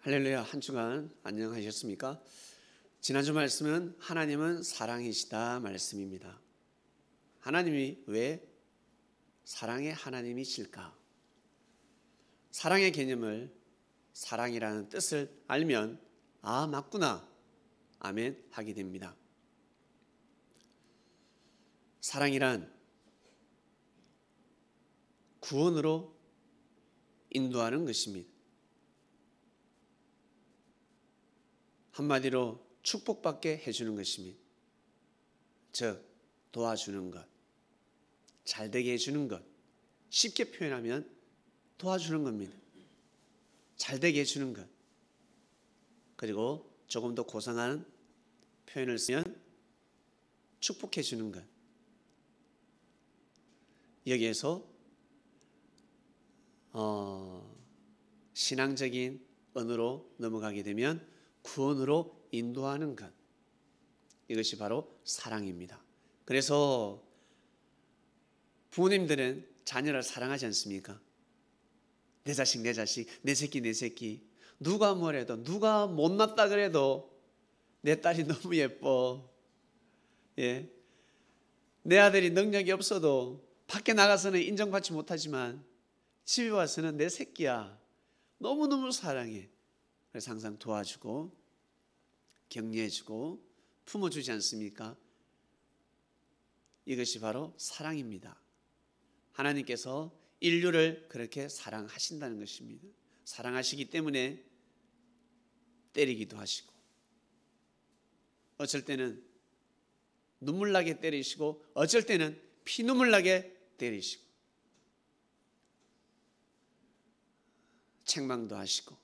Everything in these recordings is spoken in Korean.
할렐루야. 한 주간 안녕하셨습니까? 지난주 말씀은 하나님은 사랑이시다 말씀입니다. 하나님이 왜 사랑의 하나님이실까? 사랑의 개념을, 사랑이라는 뜻을 알면 아, 맞구나, 아멘 하게 됩니다. 사랑이란 구원으로 인도하는 것입니다. 한마디로 축복받게 해주는 것입니다. 즉 도와주는 것, 잘되게 해주는 것, 쉽게 표현하면 도와주는 겁니다. 잘되게 해주는 것. 그리고 조금 더 고상한 표현을 쓰면 축복해 주는 것. 여기에서 신앙적인 언어로 넘어가게 되면 구원으로 인도하는 것. 이것이 바로 사랑입니다. 그래서 부모님들은 자녀를 사랑하지 않습니까? 내 자식, 내 자식, 내 새끼, 내 새끼. 누가 뭐래도, 누가 못났다 그래도 내 딸이 너무 예뻐. 예. 내 아들이 능력이 없어도 밖에 나가서는 인정받지 못하지만 집에 와서는 내 새끼야. 너무너무 사랑해. 그래서 항상 도와주고 격려해주고 품어주지 않습니까? 이것이 바로 사랑입니다. 하나님께서 인류를 그렇게 사랑하신다는 것입니다. 사랑하시기 때문에 때리기도 하시고, 어쩔 때는 눈물 나게 때리시고, 어쩔 때는 피눈물 나게 때리시고, 책망도 하시고,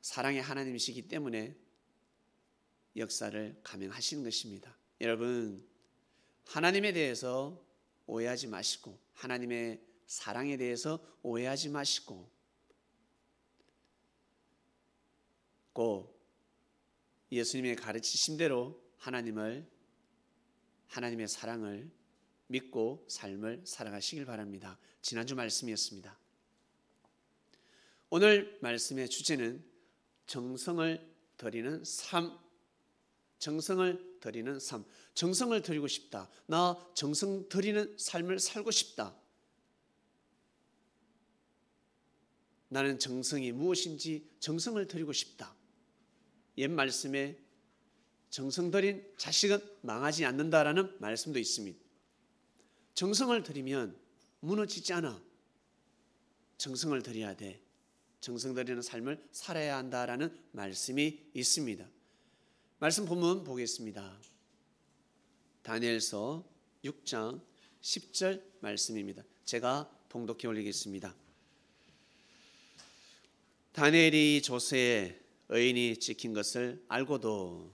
사랑의 하나님이시기 때문에 역사를 감행하시는 것입니다. 여러분, 하나님에 대해서 오해하지 마시고, 하나님의 사랑에 대해서 오해하지 마시고, 꼭 예수님의 가르치심대로 하나님의 사랑을 믿고 삶을 살아가시길 바랍니다. 지난주 말씀이었습니다. 오늘 말씀의 주제는 정성을 드리는 삶. 정성을 드리는 삶. 정성을 드리고 싶다. 나 정성 드리는 삶을 살고 싶다. 나는 정성이 무엇인지 정성을 드리고 싶다. 옛 말씀에 정성 들인 자식은 망하지 않는다라는 말씀도 있습니다. 정성을 들이면 무너지지 않아. 정성을 들여야 돼. 정성 들이는 삶을 살아야 한다라는 말씀이 있습니다. 말씀 본문 보겠습니다. 다니엘서 6장 10절 말씀입니다. 제가 봉독해 올리겠습니다. 다니엘이 조세에 의인이 찍힌 것을 알고도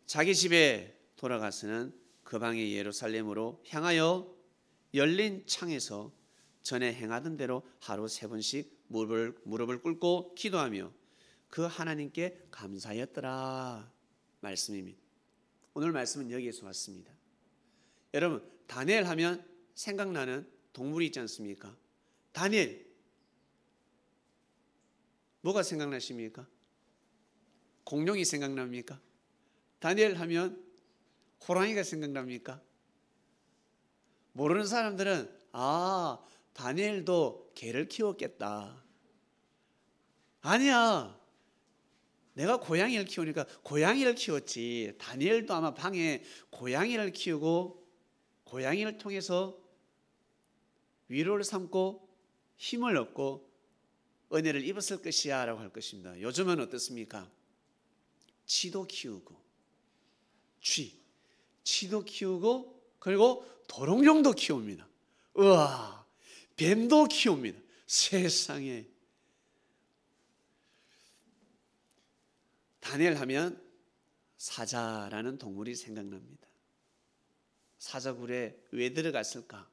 자기 집에 돌아가서는 그 방의 예루살렘으로 향하여 열린 창에서 전에 행하던 대로 하루 3번씩 무릎을 꿇고 기도하며 그 하나님께 감사하였더라 말씀입니다. 오늘 말씀은 여기에서 왔습니다. 여러분, 다니엘 하면 생각나는 동물이 있지 않습니까? 다니엘, 뭐가 생각나십니까? 공룡이 생각납니까? 다니엘 하면 호랑이가 생각납니까? 모르는 사람들은 아, 다니엘도 개를 키웠겠다. 아니야, 내가 고양이를 키우니까 고양이를 키웠지. 다니엘도 아마 방에 고양이를 키우고 고양이를 통해서 위로를 삼고 힘을 얻고 은혜를 입었을 것이야 라고 할 것입니다. 요즘은 어떻습니까? 쥐도 키우고 쥐도 키우고 그리고 도롱뇽도 키웁니다. 우와, 뱀도 키웁니다. 세상에. 다니엘 하면 사자라는 동물이 생각납니다. 사자 굴에 왜 들어갔을까?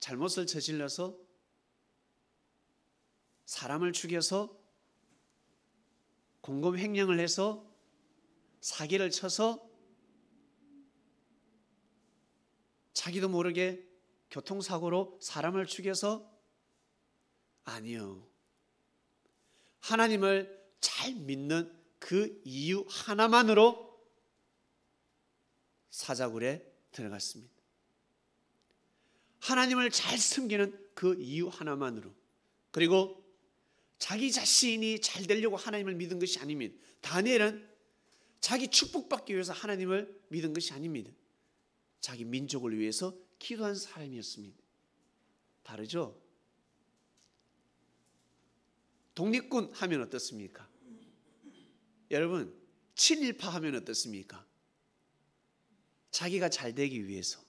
잘못을 저질러서 사람을 죽여서 공금 횡령을 해서 사기를 쳐서 자기도 모르게 교통사고로 사람을 죽여서? 아니요. 하나님을 잘 믿는 그 이유 하나만으로 사자굴에 들어갔습니다. 하나님을 잘 섬기는 그 이유 하나만으로. 그리고 자기 자신이 잘 되려고 하나님을 믿은 것이 아닙니다. 다니엘은 자기 축복받기 위해서 하나님을 믿은 것이 아닙니다. 자기 민족을 위해서 기도한 사람이었습니다. 다르죠? 독립군 하면 어떻습니까? 여러분, 친일파 하면 어떻습니까? 자기가 잘 되기 위해서,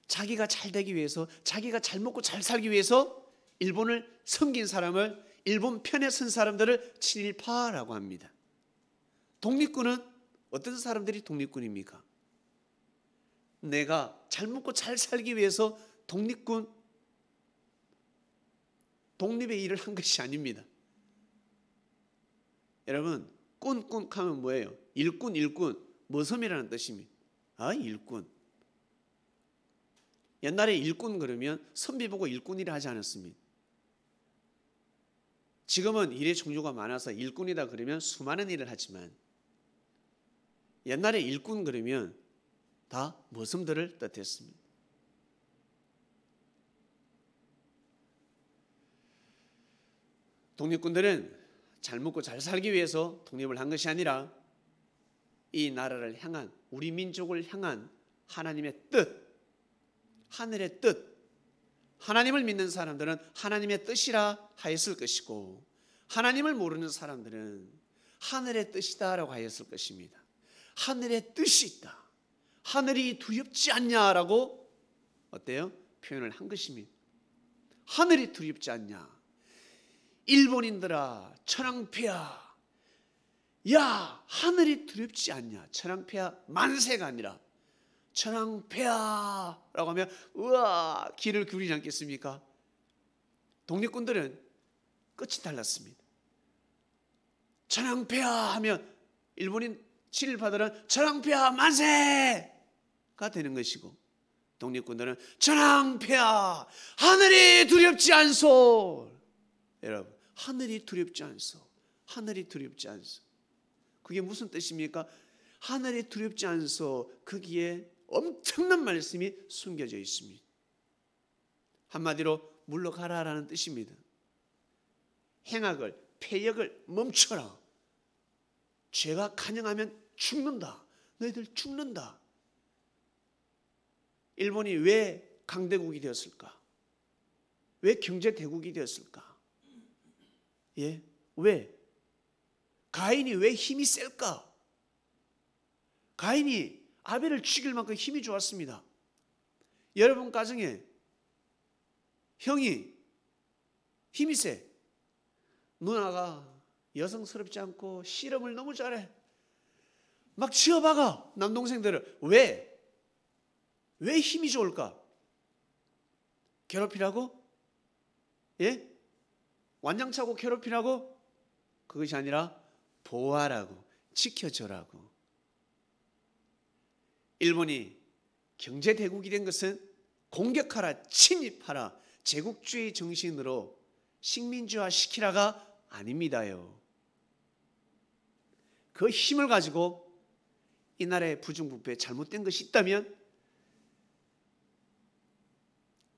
자기가 잘 되기 위해서, 자기가 잘 먹고 잘 살기 위해서 일본을 섬긴 사람을, 일본 편에 선 사람들을 친일파라고 합니다. 독립군은 어떤 사람들이 독립군입니까? 내가 잘 먹고 잘 살기 위해서 독립의 일을 한 것이 아닙니다. 여러분, 꾼 하면 뭐예요? 일꾼, 머섬이라는 뜻입니다. 일꾼. 옛날에 일꾼 그러면 선비 보고 일꾼이라 하지 않았습니다. 지금은 일의 종류가 많아서 일꾼이다 그러면 수많은 일을 하지만, 옛날에 일꾼 그러면 다 머슴들을 뜻했습니다. 독립군들은 잘 먹고 잘 살기 위해서 독립을 한 것이 아니라 이 나라를 향한, 우리 민족을 향한 하나님의 뜻, 하늘의 뜻, 하나님을 믿는 사람들은 하나님의 뜻이라 하였을 것이고, 하나님을 모르는 사람들은 하늘의 뜻이다라고 하였을 것입니다. 하늘의 뜻이 있다, 하늘이 두렵지 않냐라고 어때요? 표현을 한 것입니다. 하늘이 두렵지 않냐? 일본인들아, 천황폐하, 야, 하늘이 두렵지 않냐? 천황폐하 만세가 아니라 천황폐하라고 하면 우와, 귀를 기울이지 않겠습니까? 독립군들은 끝이 달랐습니다. 천황폐하 하면 일본인 친일파들은 천황폐하 만세가 되는 것이고, 독립군들은 천황폐하, 하늘이 두렵지 않소. 여러분, 하늘이 두렵지 않소. 하늘이 두렵지 않소. 그게 무슨 뜻입니까? 하늘이 두렵지 않소. 거기에 엄청난 말씀이 숨겨져 있습니다. 한마디로 물러가라라는 뜻입니다. 행악을, 폐역을 멈춰라. 죄가 간영하면 죽는다. 너희들 죽는다. 일본이 왜 강대국이 되었을까? 왜 경제대국이 되었을까? 예? 왜? 가인이 왜 힘이 셀까? 가인이 아벨을 죽일 만큼 힘이 좋았습니다. 여러분 가정에 형이 힘이 세. 누나가 여성스럽지 않고 씨름을 너무 잘해. 막 치어박아, 남동생들을. 왜? 왜 힘이 좋을까? 괴롭히라고? 예? 완장차고 괴롭히라고? 그것이 아니라 보호하라고, 지켜줘라고. 일본이 경제대국이 된 것은 공격하라, 침입하라, 제국주의 정신으로 식민지화 시키라가 아닙니다요. 그 힘을 가지고 이 나라의 부정부패에 잘못된 것이 있다면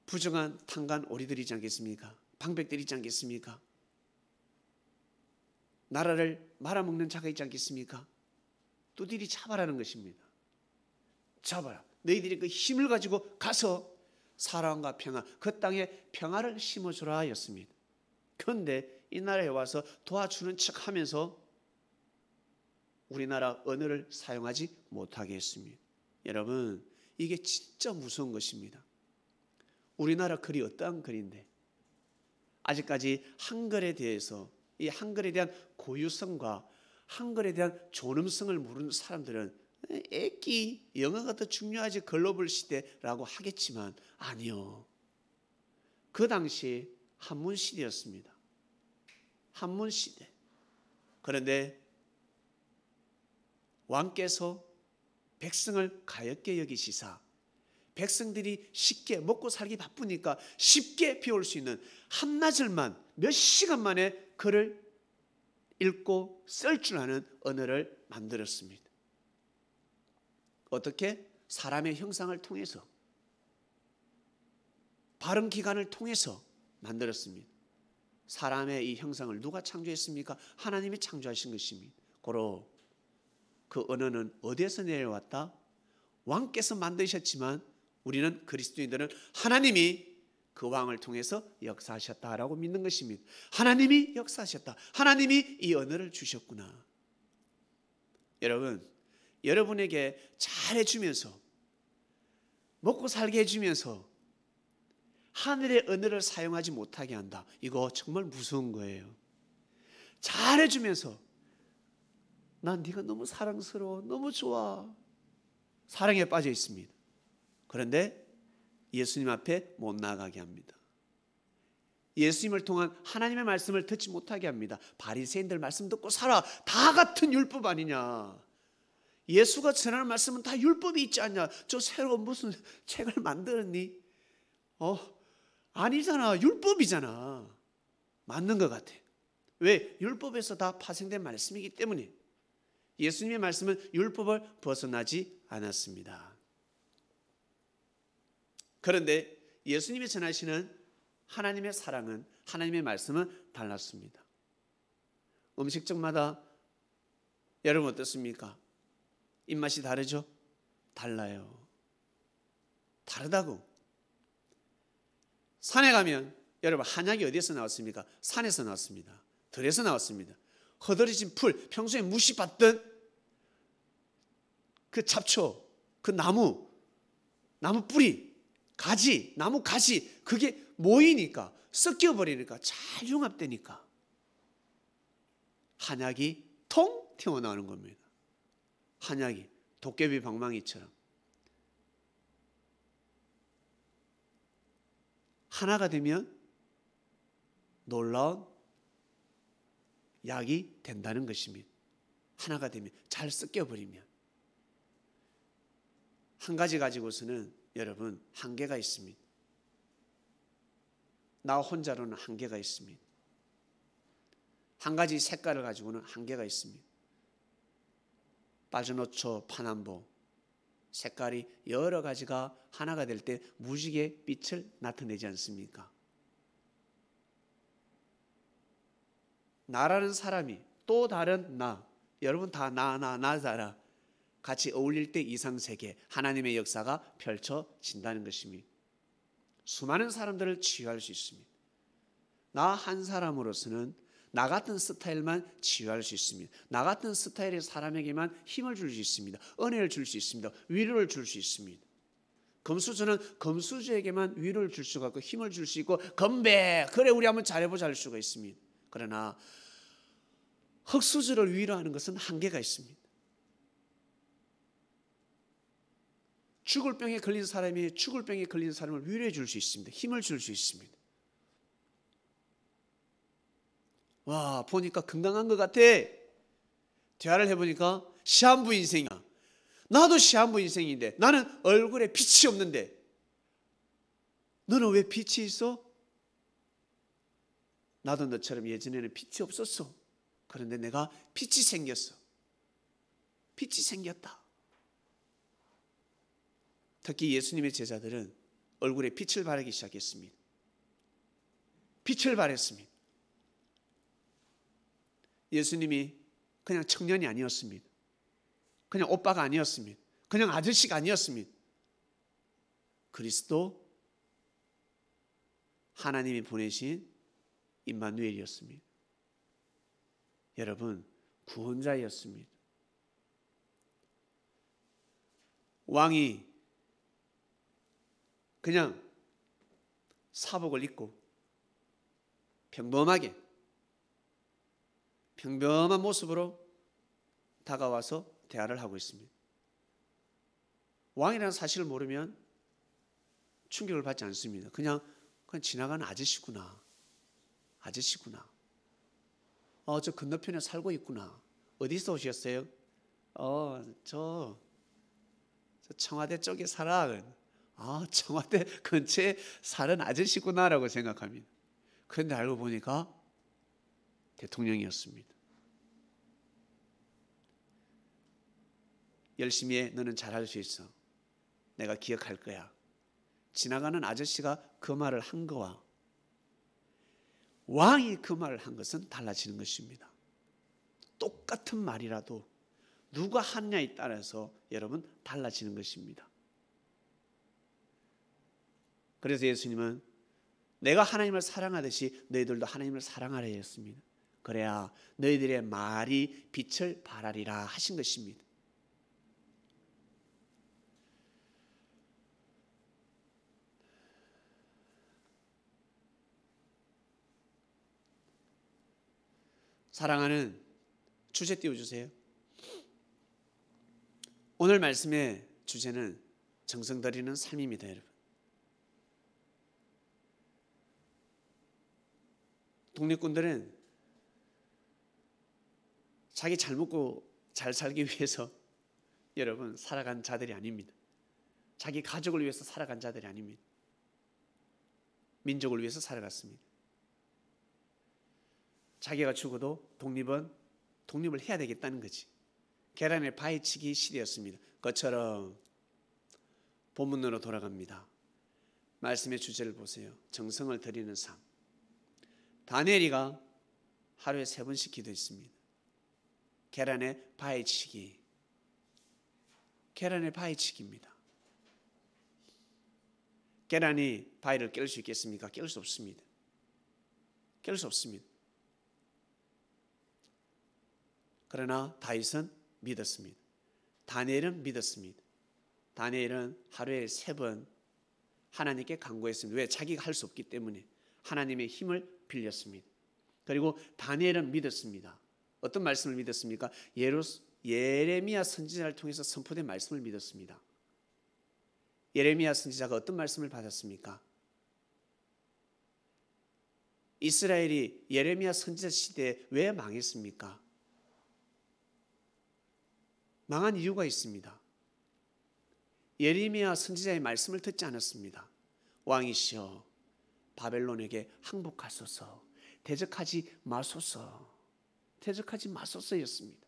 부정한 탕간 오리들이 있지 않겠습니까? 방백들이 있지 않겠습니까? 나라를 말아먹는 자가 있지 않겠습니까? 두들이 잡아라는 것입니다. 잡아라. 너희들이 그 힘을 가지고 가서 사랑과 평화, 그 땅에 평화를 심어주라 하였습니다. 그런데 이 나라에 와서 도와주는 척하면서 우리나라 언어를 사용하지 못하게 했습니다. 여러분, 이게 진짜 무서운 것입니다. 우리나라 글이 어떠한 글인데 아직까지 한글에 대해서, 이 한글에 대한 고유성과 한글에 대한 존엄성을 모르는 사람들은 애기, 영어가 더 중요하지 글로벌 시대라고 하겠지만 아니요. 그 당시 한문 시대였습니다. 한문 시대. 그런데 왕께서 백성을 가엾게 여기시사 백성들이 쉽게 먹고 살기 바쁘니까 쉽게 배울 수 있는 한나절만 몇 시간 만에 글을 읽고 쓸 줄 아는 언어를 만들었습니다. 어떻게? 사람의 형상을 통해서, 발음 기관을 통해서 만들었습니다. 사람의 이 형상을 누가 창조했습니까? 하나님이 창조하신 것입니다. 고로 그 언어는 어디에서 내려왔다? 왕께서 만드셨지만 우리는 그리스도인들은 하나님이 그 왕을 통해서 역사하셨다라고 믿는 것입니다. 하나님이 역사하셨다. 하나님이 이 언어를 주셨구나. 여러분, 여러분에게 잘해주면서 먹고 살게 해주면서 하늘의 언어를 사용하지 못하게 한다. 이거 정말 무서운 거예요. 잘해주면서 난 네가 너무 사랑스러워, 너무 좋아. 사랑에 빠져 있습니다. 그런데 예수님 앞에 못 나가게 합니다. 예수님을 통한 하나님의 말씀을 듣지 못하게 합니다. 바리새인들 말씀 듣고 살아. 다 같은 율법 아니냐. 예수가 전하는 말씀은 다 율법이 있지 않냐. 저 새로운 무슨 책을 만들었니? 아니잖아. 율법이잖아. 맞는 것 같아. 왜? 율법에서 다 파생된 말씀이기 때문에. 예수님의 말씀은 율법을 벗어나지 않았습니다. 그런데 예수님이 전하시는 하나님의 사랑은, 하나님의 말씀은 달랐습니다. 음식점마다 여러분 어떻습니까? 입맛이 다르죠? 달라요. 다르다고. 산에 가면 여러분 한약이 어디에서 나왔습니까? 산에서 나왔습니다. 들에서 나왔습니다. 허드러진 풀, 평소에 무시받던 그 잡초, 그 나무 뿌리, 가지, 나무 가지, 그게 모이니까, 섞여버리니까, 잘 융합되니까 한약이 통 튀어나오는 겁니다. 한약이 도깨비 방망이처럼 하나가 되면 놀라운 약이 된다는 것입니다. 하나가 되면, 잘 섞여버리면. 한 가지 가지고서는 여러분 한계가 있습니다. 나 혼자로는 한계가 있습니다. 한 가지 색깔을 가지고는 한계가 있습니다. 빨주노초, 파남보 색깔이 여러 가지가 하나가 될 때 무지개 빛을 나타내지 않습니까? 나라는 사람이 또 다른 나, 여러분 다 나라 같이 어울릴 때 이상세계, 하나님의 역사가 펼쳐진다는 것입니다. 수많은 사람들을 치유할 수 있습니다. 나 한 사람으로서는 나 같은 스타일만 치유할 수 있습니다. 나 같은 스타일의 사람에게만 힘을 줄 수 있습니다. 은혜를 줄 수 있습니다. 위로를 줄 수 있습니다. 금수저는 금수저에게만 위로를 줄 수가 있고 힘을 줄 수 있고, 건배 그래 우리 한번 잘해보자 할 수가 있습니다. 그러나 흙수저를 위로하는 것은 한계가 있습니다. 죽을 병에 걸린 사람이 죽을 병에 걸린 사람을 위로해 줄 수 있습니다. 힘을 줄 수 있습니다. 와, 보니까 건강한 것 같아. 대화를 해보니까 시한부 인생이야. 나도 시한부 인생인데, 나는 얼굴에 빛이 없는데 너는 왜 빛이 있어? 나도 너처럼 예전에는 빛이 없었어. 그런데 내가 빛이 생겼어. 빛이 생겼다. 특히 예수님의 제자들은 얼굴에 빛을 바르기 시작했습니다. 빛을 발했습니다. 예수님이 그냥 청년이 아니었습니다. 그냥 오빠가 아니었습니다. 그냥 아저씨가 아니었습니다. 그리스도, 하나님이 보내신 임마누엘이었습니다. 여러분, 구원자였습니다. 왕이 그냥 사복을 입고 평범한 모습으로 다가와서 대화를 하고 있습니다. 왕이라는 사실을 모르면 충격을 받지 않습니다. 그냥 지나가는 아저씨구나. 저 건너편에 살고 있구나. 어디서 오셨어요? 저 청와대 쪽에 살아. 청와대 근처에 사는 아저씨구나라고 생각합니다. 그런데 알고 보니까 대통령이었습니다. 열심히 해. 너는 잘할 수 있어. 내가 기억할 거야. 지나가는 아저씨가 그 말을 한 거와 왕이 그 말을 한 것은 달라지는 것입니다. 똑같은 말이라도 누가 하느냐에 따라서 여러분 달라지는 것입니다. 그래서 예수님은 내가 하나님을 사랑하듯이 너희들도 하나님을 사랑하라 했습니다. 그래야 너희들의 말이 빛을 발하리라 하신 것입니다. 사랑하는 주제 띄워주세요. 오늘 말씀의 주제는 정성 들이는 삶입니다, 여러분. 독립군들은 자기 잘 먹고 잘 살기 위해서 여러분 살아간 자들이 아닙니다. 자기 가족을 위해서 살아간 자들이 아닙니다. 민족을 위해서 살아갔습니다. 자기가 죽어도 독립을 해야 되겠다는 거지. 계란에 바위치기 시대였습니다. 그것처럼 본문으로 돌아갑니다. 말씀의 주제를 보세요. 정성을 들이는 삶. 다니엘이가 하루에 3번씩 기도했습니다. 계란에 바위치기. 계란에 바위치기입니다. 계란이 바위를 깰 수 있겠습니까? 깰 수 없습니다. 깰 수 없습니다. 그러나 다윗은 믿었습니다. 다니엘은 믿었습니다. 다니엘은 하루에 3번 하나님께 간구했습니다. 왜? 자기가 할 수 없기 때문에 하나님의 힘을 빌렸습니다. 그리고 다니엘은 믿었습니다. 어떤 말씀을 믿었습니까? 예레미야 선지자를 통해서 선포된 말씀을 믿었습니다. 예레미야 선지자가 어떤 말씀을 받았습니까? 이스라엘이 예레미야 선지자 시대에 왜 망했습니까? 망한 이유가 있습니다. 예레미야 선지자의 말씀을 듣지 않았습니다. 왕이시여 바벨론에게 항복하소서, 대적하지 마소서, 대적하지 마소서였습니다.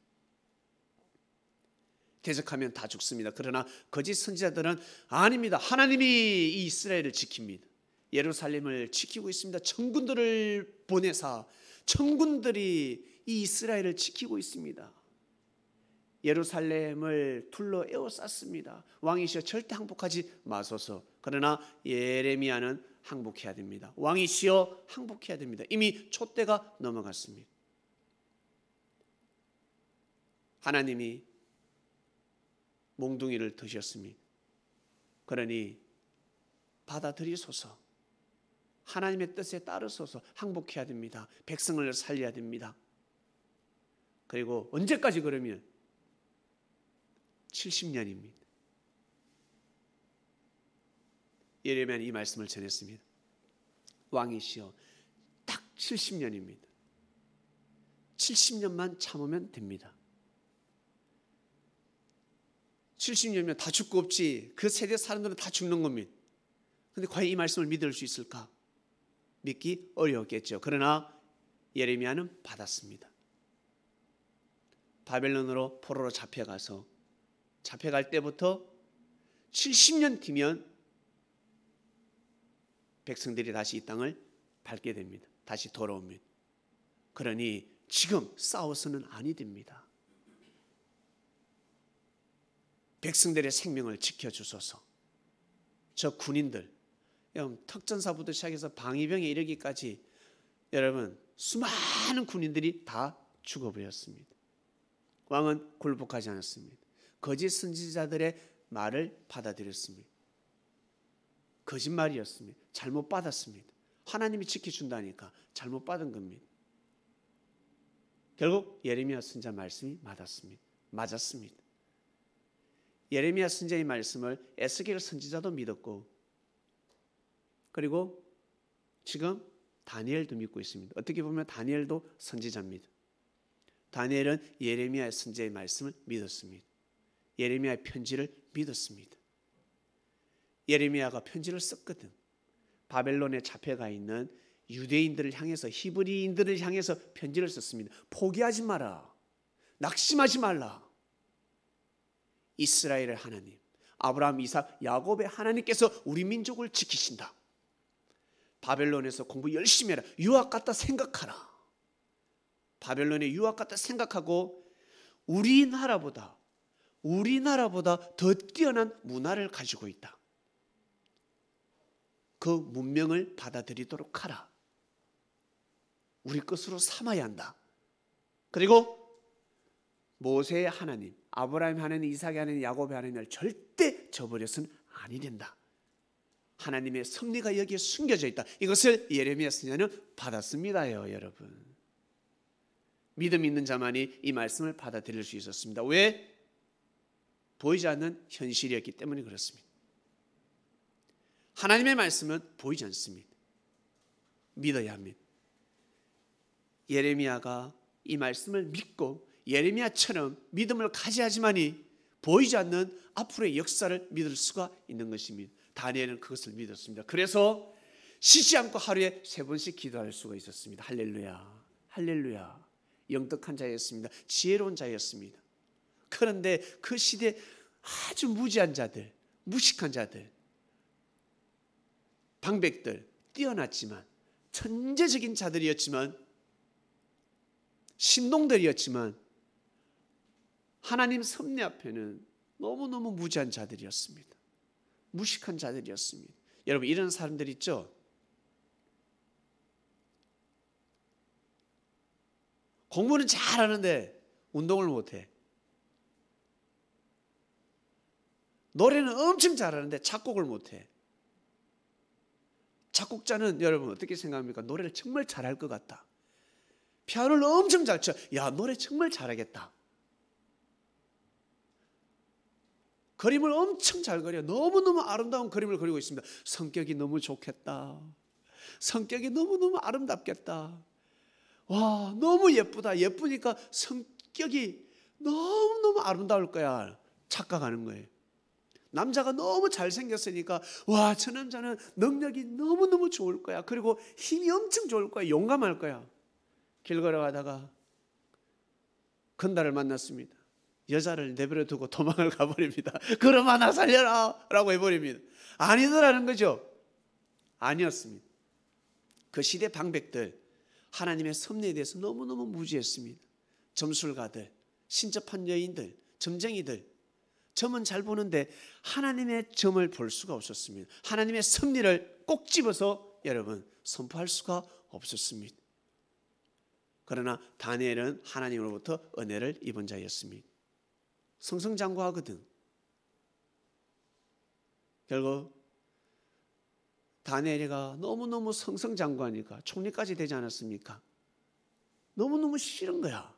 대적하면 다 죽습니다. 그러나 거짓 선지자들은 아닙니다. 하나님이 이 이스라엘을 지킵니다. 예루살렘을 지키고 있습니다. 천군들을 보내사 천군들이 이 이스라엘을 지키고 있습니다. 예루살렘을 둘러 에워쌌습니다. 왕이시여 절대 항복하지 마소서. 그러나 예레미야는 항복해야 됩니다. 왕이시여 항복해야 됩니다. 이미 촛대가 넘어갔습니다. 하나님이 몽둥이를 드셨습니다. 그러니 받아들이소서. 하나님의 뜻에 따르소서. 항복해야 됩니다. 백성을 살려야 됩니다. 그리고 언제까지 그러면 70년입니다. 예레미야는 이 말씀을 전했습니다. 왕이시여 딱 70년입니다. 70년만 참으면 됩니다. 70년이면 다 죽고 없지. 그 세대 사람들은 다 죽는 겁니다. 그런데 과연 이 말씀을 믿을 수 있을까? 믿기 어려웠겠죠. 그러나 예레미야는 받았습니다. 바벨론으로 포로로 잡혀갈 때부터 70년 뒤면 백성들이 다시 이 땅을 밟게 됩니다. 다시 돌아옵니다. 그러니 지금 싸워서는 아니 됩니다. 백성들의 생명을 지켜주소서. 저 군인들, 특전사부터 시작해서 방위병에 이르기까지 여러분 수많은 군인들이 다 죽어버렸습니다. 왕은 굴복하지 않았습니다. 거짓 선지자들의 말을 받아들였습니다. 거짓말이었습니다. 잘못 받았습니다. 하나님이 지켜준다니까 잘못 받은 겁니다. 결국 예레미야 선지자 말씀이 맞았습니다. 예레미야 선지자의 말씀을 에스겔 선지자도 믿었고, 그리고 지금 다니엘도 믿고 있습니다. 어떻게 보면 다니엘도 선지자입니다. 다니엘은 예레미야 선지자의 말씀을 믿었습니다. 예레미야의 편지를 믿었습니다. 예레미야가 편지를 썼거든. 바벨론에 잡혀가 있는 유대인들을 향해서, 히브리인들을 향해서 편지를 썼습니다. 포기하지 마라. 낙심하지 말라. 이스라엘의 하나님, 아브라함, 이삭, 야곱의 하나님께서 우리 민족을 지키신다. 바벨론에서 공부 열심히 해라. 유학 갔다 생각하라. 바벨론에 유학 갔다 생각하고 우리나라보다 더 뛰어난 문화를 가지고 있다. 그 문명을 받아들이도록 하라. 우리 것으로 삼아야 한다. 그리고 모세의 하나님, 아브라함의 하나님, 이삭의 하나님, 야곱의 하나님을 절대 저버려서는 아니 된다. 하나님의 섭리가 여기에 숨겨져 있다. 이것을 예레미야 선지자는 받았습니다요, 여러분. 믿음 있는 자만이 이 말씀을 받아들일 수 있었습니다. 왜? 보이지 않는 현실이었기 때문에 그렇습니다. 하나님의 말씀은 보이지 않습니다. 믿어야 합니다. 예레미야가 이 말씀을 믿고 예레미야처럼 믿음을 가져야지만이 보이지 않는 앞으로의 역사를 믿을 수가 있는 것입니다. 다니엘은 그것을 믿었습니다. 그래서 쉬지 않고 하루에 3번씩 기도할 수가 있었습니다. 할렐루야, 할렐루야. 영특한 자였습니다. 지혜로운 자였습니다. 그런데 그 시대에 아주 무지한 자들, 무식한 자들, 방백들, 뛰어났지만 천재적인 자들이었지만, 신동들이었지만 하나님 섭리 앞에는 너무너무 무지한 자들이었습니다. 무식한 자들이었습니다. 여러분, 이런 사람들 있죠? 공부는 잘하는데 운동을 못해. 노래는 엄청 잘하는데 작곡을 못해. 작곡자는 여러분 어떻게 생각합니까? 노래를 정말 잘할 것 같다. 피아노를 엄청 잘 쳐. 야, 노래 정말 잘하겠다. 그림을 엄청 잘 그려. 너무너무 아름다운 그림을 그리고 있습니다. 성격이 너무 좋겠다. 성격이 너무너무 아름답겠다. 와, 너무 예쁘다. 예쁘니까 성격이 너무너무 아름다울 거야. 착각하는 거예요. 남자가 너무 잘생겼으니까 와, 저 남자는 능력이 너무너무 좋을 거야. 그리고 힘이 엄청 좋을 거야. 용감할 거야. 길 걸어가다가 건달을 만났습니다. 여자를 내버려 두고 도망을 가버립니다. 그럼 하나 살려라 라고 해버립니다. 아니더라는 거죠. 아니었습니다. 그 시대 방백들, 하나님의 섭리에 대해서 너무너무 무지했습니다. 점술가들, 신접한 여인들, 점쟁이들, 점은 잘 보는데 하나님의 점을 볼 수가 없었습니다. 하나님의 섭리를 꼭 집어서 여러분 선포할 수가 없었습니다. 그러나 다니엘은 하나님으로부터 은혜를 입은 자였습니다. 승승장구하거든. 결국 다니엘이가 너무너무 승승장구하니까 총리까지 되지 않았습니까? 너무너무 싫은 거야.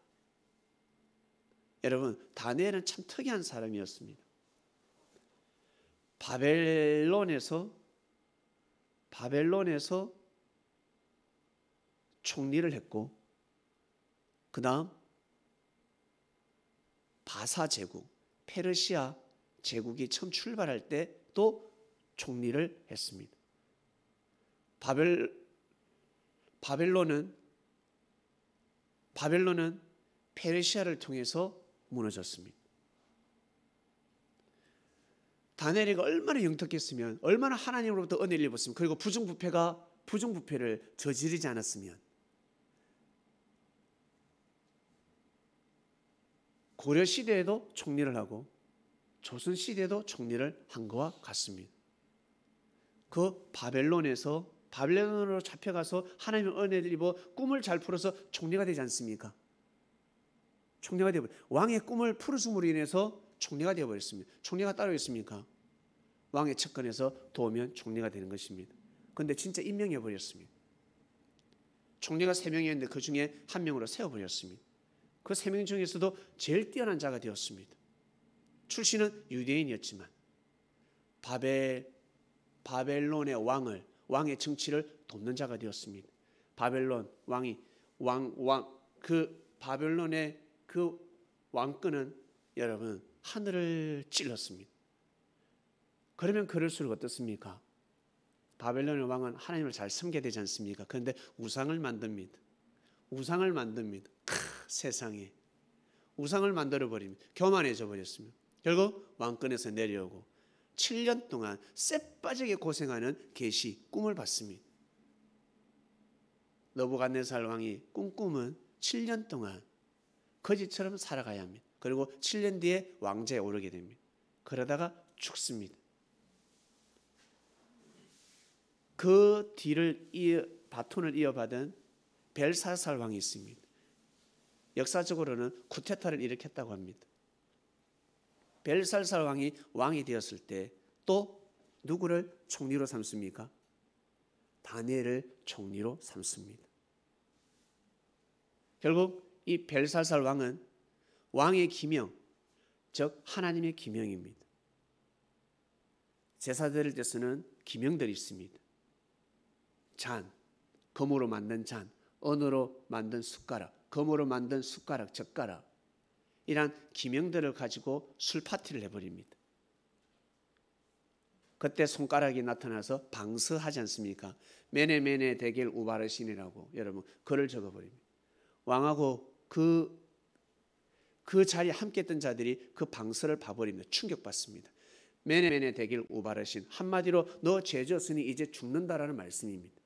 여러분, 다니엘은 참 특이한 사람이었습니다. 바벨론에서 총리를 했고, 그 다음 바사 제국, 페르시아 제국이 처음 출발할 때 또 총리를 했습니다. 바벨론은 페르시아를 통해서 무너졌습니다. 다니엘이가 얼마나 영특했으면, 얼마나 하나님으로부터 은혜를 입었으면, 그리고 부정부패를 저지르지 않았으면 고려 시대에도 총리를 하고 조선 시대에도 총리를 한 것과 같습니다. 그 바벨론으로 잡혀가서 하나님의 은혜를 입어 꿈을 잘 풀어서 총리가 되지 않습니까? 총리가 되어버렸어요. 왕의 꿈을 풀어줌으로 인해서 총리가 되어버렸습니다. 총리가 따로 있습니까? 왕의 측근에서 도우면 총리가 되는 것입니다. 그런데 진짜 임명해버렸습니다. 총리가 3명이었는데 그 중에 1명으로 세워버렸습니다. 그 3명 중에서도 제일 뛰어난 자가 되었습니다. 출신은 유대인이었지만 바벨론의 왕의 정치를 돕는 자가 되었습니다. 바벨론 왕이 바벨론의 그 왕권은 여러분 하늘을 찔렀습니다. 그러면 그럴수록 어떻습니까? 바벨론의 왕은 하나님을 잘 섬겨야 되지 않습니까? 그런데 우상을 만듭니다. 우상을 만듭니다. 세상에 우상을 만들어버립니다. 교만해져 버렸습니다. 결국 왕권에서 내려오고 7년 동안 쎄빠지게 고생하는 계시 꿈을 봤습니다. 느부갓네살 왕이 꿈은 7년 동안 거지처럼 살아가야 합니다. 그리고 7년 뒤에 왕좌에 오르게 됩니다. 그러다가 죽습니다. 그 뒤를 바톤을 이어받은 벨사살 왕이 있습니다. 역사적으로는 쿠데타를 일으켰다고 합니다. 벨사살 왕이 왕이 되었을 때 또 누구를 총리로 삼습니까? 다니엘을 총리로 삼습니다. 결국 이 벨사살 왕은 왕의 기명, 즉 하나님의 기명입니다. 제사 드릴 때 쓰는 기명들이 있습니다. 잔, 금으로 만든 잔, 은으로 만든 숟가락, 금으로 만든 숟가락, 젓가락, 이런 기명들을 가지고 술 파티를 해버립니다. 그때 손가락이 나타나서 방서하지 않습니까? 메네메네 데겔 우바르신이라고 여러분 글을 적어버립니다. 왕하고 그 자리에 함께 했던 자들이 그 방서를 봐버립니다. 충격받습니다. 메네메네 데겔 우바르신, 한마디로 너 죄 졌으니 이제 죽는다라는 말씀입니다.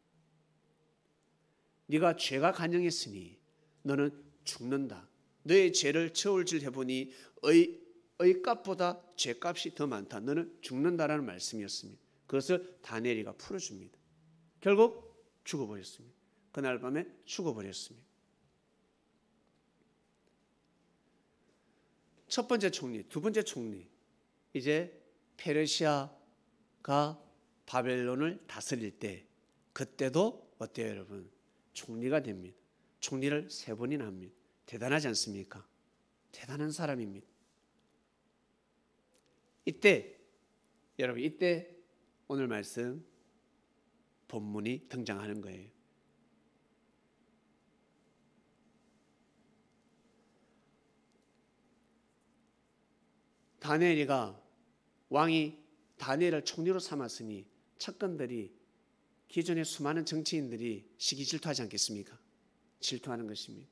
네가 죄가 간영했으니 너는 죽는다. 너의 죄를 저울질 해보니 의값보다 죄값이 더 많다. 너는 죽는다라는 말씀이었습니다. 그것을 다니엘이가 풀어줍니다. 결국 죽어버렸습니다. 그날 밤에 죽어버렸습니다. 첫 번째 총리, 두 번째 총리, 이제 페르시아가 바벨론을 다스릴 때 그때도 어때요 여러분? 총리가 됩니다. 총리를 3번이나 합니다. 대단하지 않습니까? 대단한 사람입니다. 이때 여러분, 이때 오늘 말씀 본문이 등장하는 거예요. 다니엘이가 왕이 다니엘을 총리로 삼았으니 측근들이, 기존의 수많은 정치인들이 시기 질투하지 않겠습니까? 질투하는 것입니다.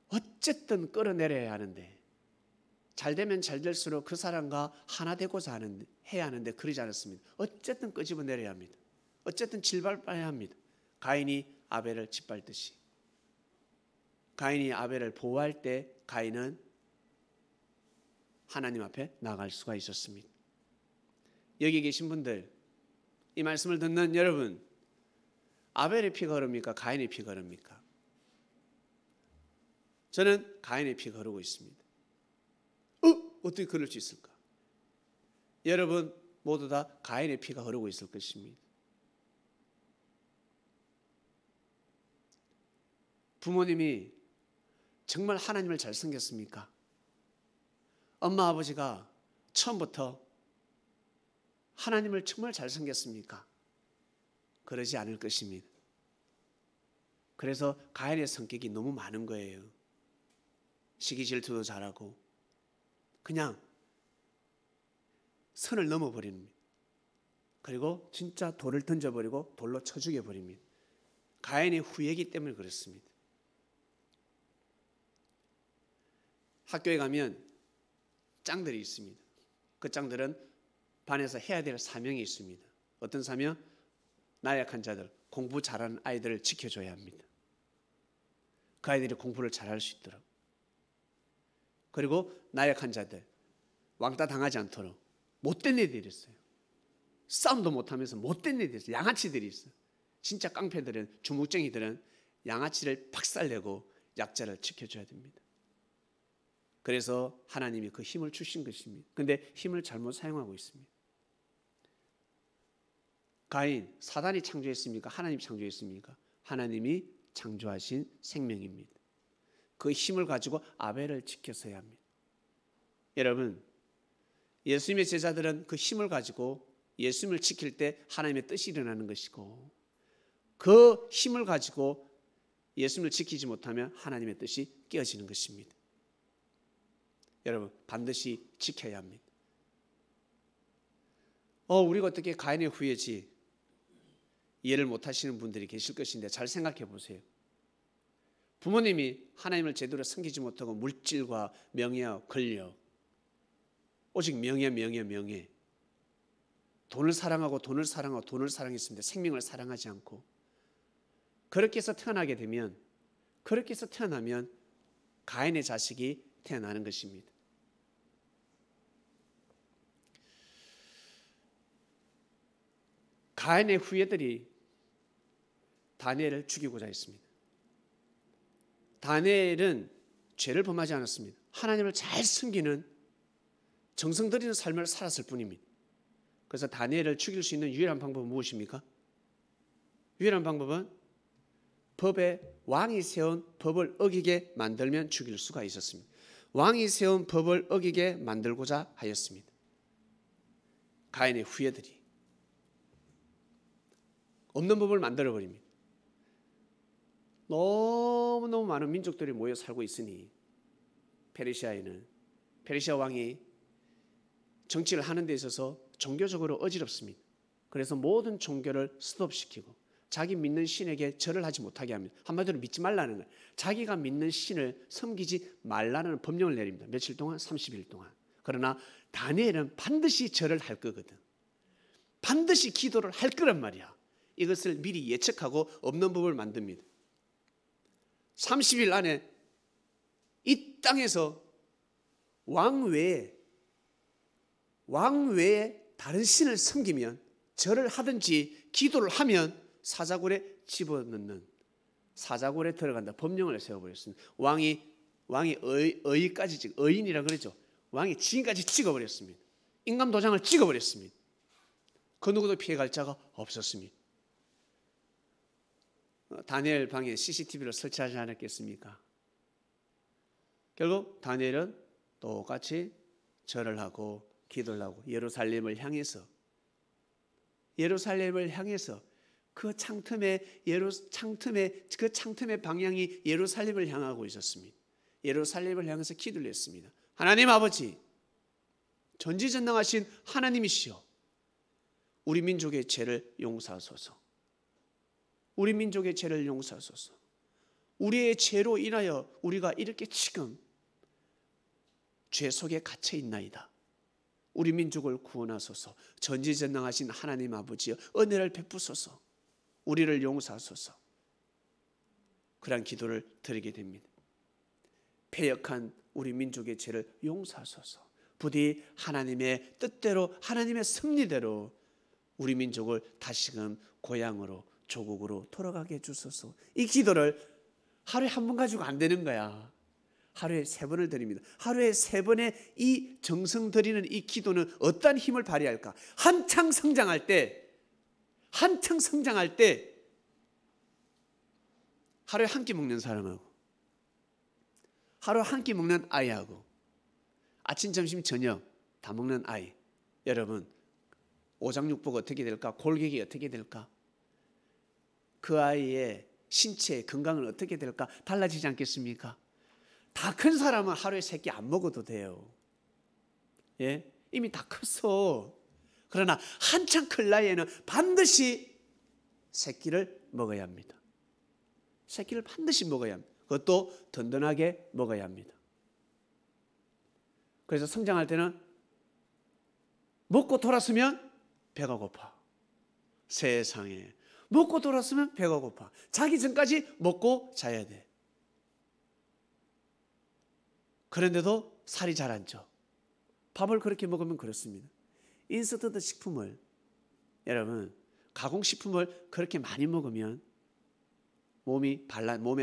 어쨌든 끌어내려야 하는데, 잘 되면 잘 될수록 그 사람과 하나 되고자 해야 하는데 그러지 않았습니다. 어쨌든 끄집어내려야 합니다. 어쨌든 짓밟아야 합니다. 가인이 아벨을 짓밟듯이. 가인이 아벨을 보호할 때 가인은 하나님 앞에 나갈 수가 있었습니다. 여기 계신 분들, 이 말씀을 듣는 여러분, 아벨의 피가 흐릅니까? 가인의 피가 흐릅니까? 저는 가인의 피가 흐르고 있습니다. 어떻게 그럴 수 있을까? 여러분 모두 다 가인의 피가 흐르고 있을 것입니다. 부모님이 정말 하나님을 잘 섬겼습니까? 엄마 아버지가 처음부터 하나님을 정말 잘 섬겼습니까? 그러지 않을 것입니다. 그래서 가인의 성격이 너무 많은 거예요. 시기 질투도 잘하고 그냥 선을 넘어버립니다. 그리고 진짜 돌을 던져버리고 돌로 쳐 죽여버립니다. 가인의 후예이기 때문에 그렇습니다. 학교에 가면 짱들이 있습니다. 그 짱들은 반에서 해야 될 사명이 있습니다. 어떤 사명? 나약한 자들, 공부 잘하는 아이들을 지켜줘야 합니다. 그 아이들이 공부를 잘할 수 있도록. 그리고 나약한 자들, 왕따 당하지 않도록 못된 애들이 있어요. 싸움도 못하면서 못된 애들이 있어요. 양아치들이 있어요. 진짜 깡패들은, 주묵쟁이들은 양아치를 박살내고 약자를 지켜줘야 됩니다. 그래서 하나님이 그 힘을 주신 것입니다. 그런데 힘을 잘못 사용하고 있습니다. 가인, 사단이 창조했습니까? 하나님이 창조했습니까? 하나님이 창조하신 생명입니다. 그 힘을 가지고 아벨을 지켜서야 합니다. 여러분, 예수님의 제자들은 그 힘을 가지고 예수님을 지킬 때 하나님의 뜻이 일어나는 것이고, 그 힘을 가지고 예수님을 지키지 못하면 하나님의 뜻이 깨어지는 것입니다. 여러분, 반드시 지켜야 합니다. 우리가 어떻게 가인의 후예지? 이해를 못하시는 분들이 계실 것인데 잘 생각해 보세요. 부모님이 하나님을 제대로 섬기지 못하고 물질과 명예와 권력, 오직 명예. 돈을 사랑하고 돈을 사랑했습니다. 생명을 사랑하지 않고 그렇게 해서 태어나면 가인의 자식이 태어나는 것입니다. 가인의 후예들이 다니엘을 죽이고자 했습니다. 다니엘은 죄를 범하지 않았습니다. 하나님을 잘 섬기는 정성 들이는 삶을 살았을 뿐입니다. 그래서 다니엘을 죽일 수 있는 유일한 방법은 무엇입니까? 유일한 방법은 왕이 세운 법을 어기게 만들면 죽일 수가 있었습니다. 왕이 세운 법을 어기게 만들고자 하였습니다. 가인의 후예들이 없는 법을 만들어버립니다. 너무너무 많은 민족들이 모여 살고 있으니 페르시아 왕이 정치를 하는 데 있어서 종교적으로 어지럽습니다. 그래서 모든 종교를 스톱시키고 자기 믿는 신에게 절을 하지 못하게 합니다. 한마디로 믿지 말라는 거예요. 자기가 믿는 신을 섬기지 말라는 법령을 내립니다. 며칠 동안? 30일 동안. 그러나 다니엘은 반드시 절을 할 거거든. 반드시 기도를 할 거란 말이야. 이것을 미리 예측하고 없는 법을 만듭니다. 30일 안에 이 땅에서 왕 외에 다른 신을 섬기면 절을 하든지 기도를 하면 사자굴에 집어넣는 사자굴에 들어간다 법령을 세워버렸습니다. 왕이 의까지 의인이라 그러죠. 왕이 지인까지 찍어버렸습니다. 인감 도장을 찍어버렸습니다. 그 누구도 피해갈 자가 없었습니다. 다니엘 방에 CCTV를 설치하지 않았겠습니까? 결국 다니엘은 똑같이 절을 하고 기도를 하고 예루살렘을 향해서 그 창틈의 방향이 예루살렘을 향하고 있었습니다. 예루살렘을 향해서 기도를 했습니다. 하나님 아버지, 전지전능하신 하나님이시여, 우리 민족의 죄를 용서하소서. 우리 민족의 죄를 용서하소서. 우리의 죄로 인하여 우리가 이렇게 지금 죄 속에 갇혀 있나이다. 우리 민족을 구원하소서. 전지전능하신 하나님 아버지여, 은혜를 베푸소서. 우리를 용서하소서. 그러한 기도를 드리게 됩니다. 패역한 우리 민족의 죄를 용서하소서. 부디 하나님의 뜻대로, 하나님의 섭리대로 우리 민족을 다시금 고향으로, 조국으로 돌아가게 해주소서. 이 기도를 하루에 한 번 가지고 안 되는 거야. 하루에 3번을 드립니다. 하루에 3번의 이 정성 드리는 이 기도는 어떠한 힘을 발휘할까? 한창 성장할 때 하루에 한 끼 먹는 사람하고, 하루 한 끼 먹는 아이하고, 아침, 점심, 저녁 다 먹는 아이, 여러분 오장육부가 어떻게 될까? 골격이 어떻게 될까? 그 아이의 신체 건강은 어떻게 될까? 달라지지 않겠습니까? 다 큰 사람은 하루에 3끼 안 먹어도 돼요. 예? 이미 다 컸어. 그러나 한창 클 나이에는 반드시 3끼를 먹어야 합니다. 3끼를 반드시 먹어야 합니다. 그것도 든든하게 먹어야 합니다. 그래서 성장할 때는 먹고 돌았으면 배가 고파. 세상에, 먹고 돌았으면 배가 고파. 자기 전까지 먹고 자야 돼. 그런데도 살이 잘 안 쪄. 밥을 그렇게 먹으면 그렇습니다. 인스턴트 식품을, 여러분 가공식품을 그렇게 많이 먹으면 몸의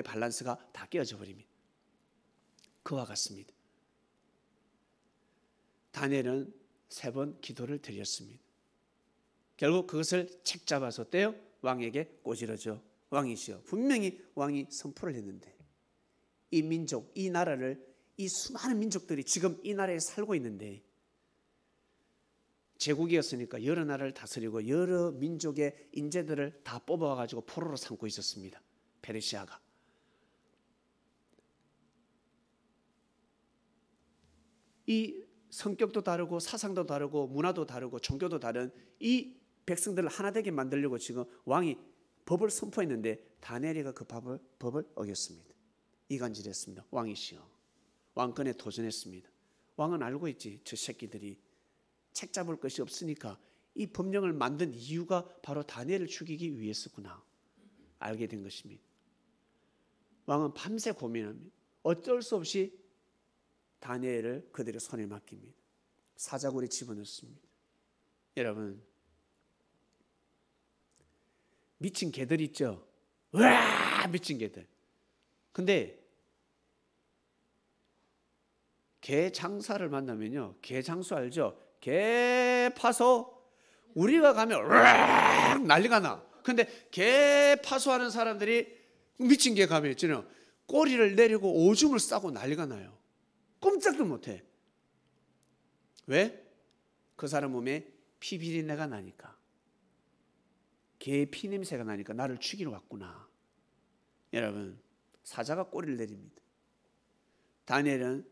밸런스가 다 깨어져 버립니다. 그와 같습니다. 다니엘은 3번 기도를 드렸습니다. 결국 그것을 책 잡아서 떼어 왕에게 꼬지르죠. 왕이시여, 분명히 왕이 선포를 했는데 이 민족, 이 나라를, 이 수많은 민족들이 지금 이 나라에 살고 있는데, 제국이었으니까 여러 나라를 다스리고 여러 민족의 인재들을 다 뽑아가지고 포로로 삼고 있었습니다. 페르시아가. 이 성격도 다르고 사상도 다르고 문화도 다르고 종교도 다른 이 백성들을 하나 되게 만들려고 지금 왕이 법을 선포했는데 다니엘이가 그 법을 어겼습니다. 이간질했습니다. 왕이시여, 왕권에 도전했습니다. 왕은 알고 있지, 저 새끼들이 책 잡을 것이 없으니까 이 법령을 만든 이유가 바로 다니엘을 죽이기 위해서구나 알게 된 것입니다. 왕은 밤새 고민합니다. 어쩔 수 없이 다니엘을 그들의 손에 맡깁니다. 사자굴에 집어넣습니다. 여러분, 미친 개들 있죠? 와, 미친 개들. 근데 개 장사를 만나면요, 개 장수 알죠? 개 파서 우리가 가면 으악 난리가 나. 근데 개 파수하는 사람들이 미친 개 가면 있잖아요, 꼬리를 내리고 오줌을 싸고 난리가 나요. 꼼짝도 못해. 왜? 그 사람 몸에 피 비린내가 나니까, 개의 피 냄새가 나니까 나를 죽이러 왔구나. 여러분, 사자가 꼬리를 내립니다. 다니엘은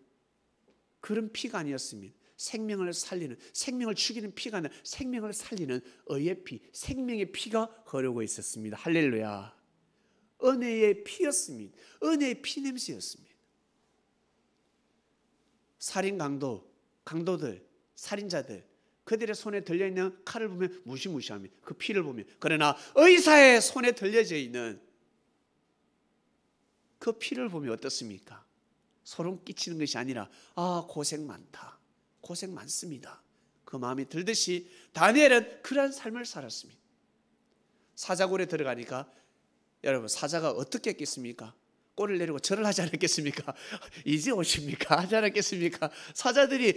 그런 피가 아니었습니다. 생명을 살리는, 생명을 죽이는 피가 아니라 생명을 살리는 의의 피, 생명의 피가 흐르고 있었습니다. 할렐루야. 은혜의 피였습니다. 은혜의 피 냄새였습니다. 살인 강도들, 살인자들, 그들의 손에 들려있는 칼을 보면 무시무시합니다. 그 피를 보면. 그러나 의사의 손에 들려져 있는 그 피를 보면 어떻습니까? 소름 끼치는 것이 아니라 아, 고생 많다, 고생 많습니다, 그 마음이 들듯이 다니엘은 그러한 삶을 살았습니다. 사자굴에 들어가니까 여러분, 사자가 어떻게 했겠습니까? 꼬리를 내리고 절을 하지 않았겠습니까? 이제 오십니까? 하지 않았겠습니까? 사자들이